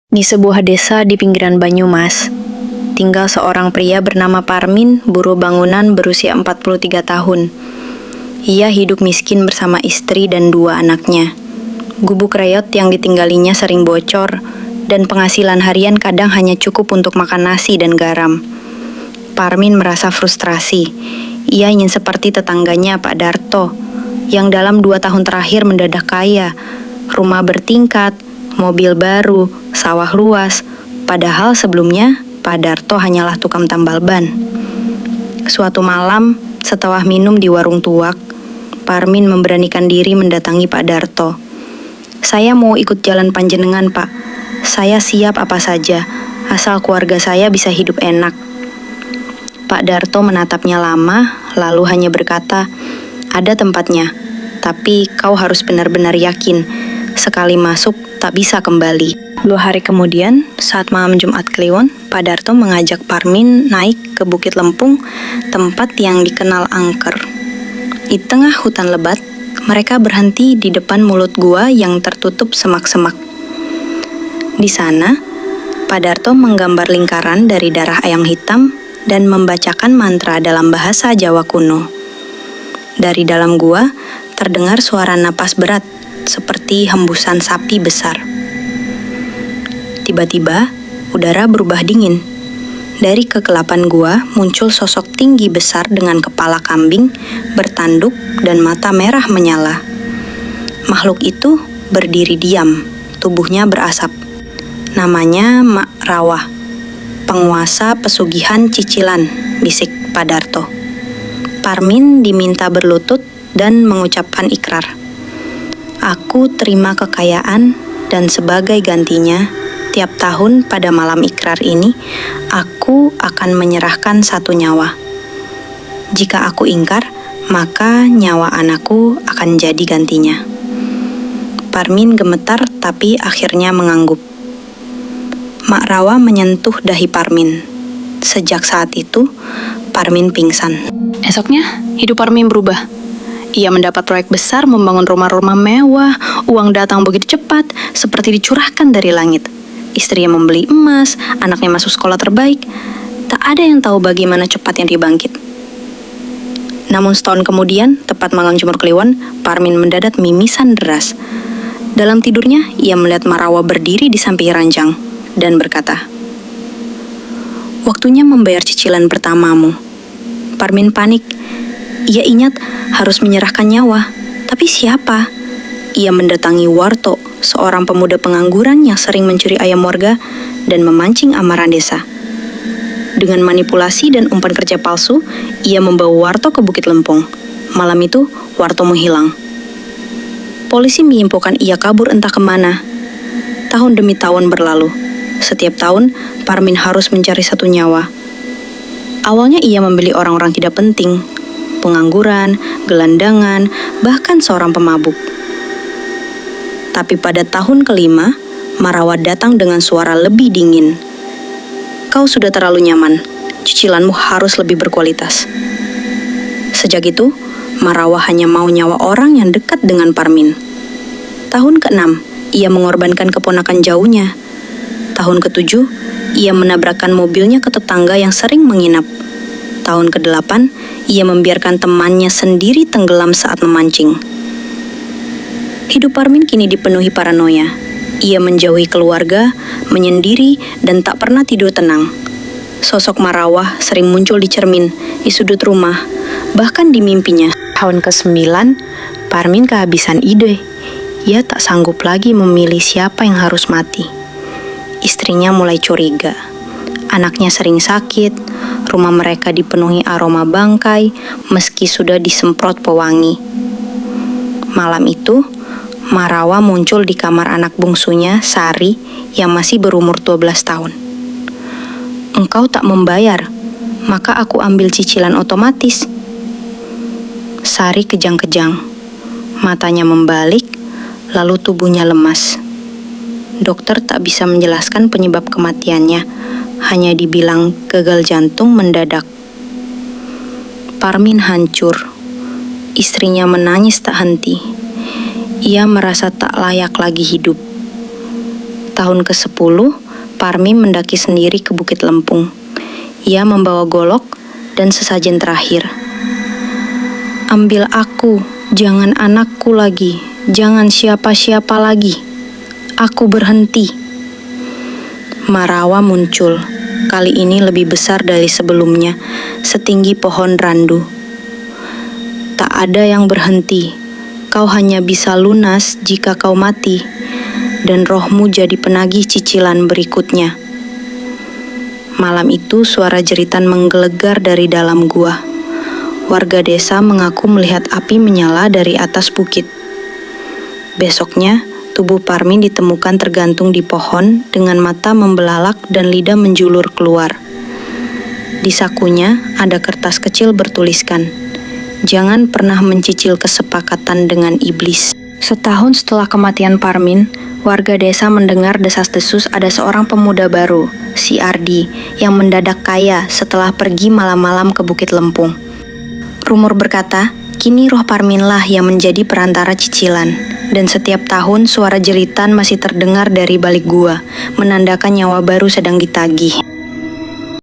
Di sebuah desa di pinggiran Banyumas, tinggal seorang pria bernama Parmin, buruh bangunan berusia 43 tahun. Ia hidup miskin bersama istri dan 2 anaknya. Gubuk reot yang ditinggalinya sering bocor, dan penghasilan harian kadang hanya cukup untuk makan nasi dan garam. Parmin merasa frustrasi. Ia ingin seperti tetangganya Pak Darto, yang dalam 2 tahun terakhir mendadak kaya, rumah bertingkat, mobil baru, sawah luas, padahal sebelumnya Pak Darto hanyalah tukang tambal ban. Suatu malam, setelah minum di warung tuak, Parmin memberanikan diri mendatangi Pak Darto. "Saya mau ikut jalan panjenengan, Pak. Saya siap apa saja, asal keluarga saya bisa hidup enak." Pak Darto menatapnya lama, lalu hanya berkata, "Ada tempatnya, tapi kau harus benar-benar yakin. Sekali masuk, tak bisa kembali." 2 hari kemudian, saat malam Jumat Kliwon, Pak Darto mengajak Parmin naik ke Bukit Lempung, tempat yang dikenal angker. Di tengah hutan lebat, mereka berhenti di depan mulut gua yang tertutup semak-semak. Di sana, Pak Darto menggambar lingkaran dari darah ayam hitam dan membacakan mantra dalam bahasa Jawa kuno. Dari dalam gua, terdengar suara napas berat, seperti hembusan sapi besar. Tiba-tiba, udara berubah dingin. Dari kegelapan gua muncul sosok tinggi besar dengan kepala kambing, bertanduk, dan mata merah menyala. Makhluk itu berdiri diam, tubuhnya berasap. Namanya Mak Rawah, penguasa pesugihan cicilan, bisik Pak Darto. Parmin diminta berlutut dan mengucapkan ikrar. "Aku terima kekayaan, dan sebagai gantinya, tiap tahun pada malam ikrar ini, aku akan menyerahkan 1 nyawa. Jika aku ingkar, maka nyawa anakku akan jadi gantinya." Parmin gemetar tapi akhirnya mengangguk. Mak Rawa menyentuh dahi Parmin. Sejak saat itu, Parmin pingsan. Esoknya, hidup Parmin berubah. Ia mendapat proyek besar membangun rumah-rumah mewah, uang datang begitu cepat, seperti dicurahkan dari langit. Istrinya membeli emas, anaknya masuk sekolah terbaik. Tak ada yang tahu bagaimana cepatnya dia bangkit. Namun setahun kemudian, tepat malam Jumur Kliwon, Parmin mendadak mimisan deras. Dalam tidurnya, ia melihat Marawa berdiri di samping ranjang dan berkata, "Waktunya membayar cicilan pertamamu." Parmin panik. Ia ingat harus menyerahkan nyawa. Tapi siapa? Ia mendatangi Warto, seorang pemuda pengangguran yang sering mencuri ayam warga dan memancing amarah desa. Dengan manipulasi dan umpan kerja palsu, ia membawa Warto ke Bukit Lempung. Malam itu, Warto menghilang. Polisi menyimpulkan ia kabur entah kemana. Tahun demi tahun berlalu. Setiap tahun, Parmin harus mencari 1 nyawa. Awalnya ia membeli orang-orang tidak penting, pengangguran, gelandangan, bahkan seorang pemabuk. Tapi pada tahun ke-5, Marawa datang dengan suara lebih dingin. "Kau sudah terlalu nyaman, cicilanmu harus lebih berkualitas." Sejak itu, Marawa hanya mau nyawa orang yang dekat dengan Parmin. Tahun ke-6, ia mengorbankan keponakan jauhnya. Tahun ke-7, ia menabrakkan mobilnya ke tetangga yang sering menginap. Tahun ke-8, ia membiarkan temannya sendiri tenggelam saat memancing. Hidup Parmin kini dipenuhi paranoia. Ia menjauhi keluarga, menyendiri, dan tak pernah tidur tenang. Sosok Marawah sering muncul di cermin, di sudut rumah, bahkan di mimpinya. Tahun ke-9, Parmin kehabisan ide. Ia tak sanggup lagi memilih siapa yang harus mati. Istrinya mulai curiga. Anaknya sering sakit, rumah mereka dipenuhi aroma bangkai meski sudah disemprot pewangi. Malam itu, Marawa muncul di kamar anak bungsunya, Sari, yang masih berumur 12 tahun. "Engkau tak membayar, maka aku ambil cicilan otomatis." Sari kejang-kejang. Matanya membalik, lalu tubuhnya lemas. Dokter tak bisa menjelaskan penyebab kematiannya, hanya dibilang gagal jantung mendadak. Parmin hancur. Istrinya menangis tak henti. Ia merasa tak layak lagi hidup. tahun ke-10, Parmi mendaki sendiri ke Bukit Lempung. Ia membawa golok dan sesajen terakhir. Ambil aku, jangan anakku lagi, jangan siapa-siapa lagi. Aku berhenti. Marawa muncul, kali ini lebih besar dari sebelumnya, setinggi pohon randu. Tak ada yang berhenti, kau hanya bisa lunas jika kau mati, dan rohmu jadi penagih cicilan berikutnya. Malam itu suara jeritan menggelegar dari dalam gua. Warga desa mengaku melihat api menyala dari atas bukit. Besoknya, tubuh Parmin ditemukan tergantung di pohon dengan mata membelalak dan lidah menjulur keluar. Di sakunya ada kertas kecil bertuliskan, "Jangan pernah mencicil kesepakatan dengan iblis." Setahun setelah kematian Parmin, warga desa mendengar desas-desus ada seorang pemuda baru, si Ardi, yang mendadak kaya setelah pergi malam-malam ke Bukit Lempung. Rumor berkata, kini roh Parminlah yang menjadi perantara cicilan, dan setiap tahun suara jeritan masih terdengar dari balik gua, menandakan nyawa baru sedang ditagih.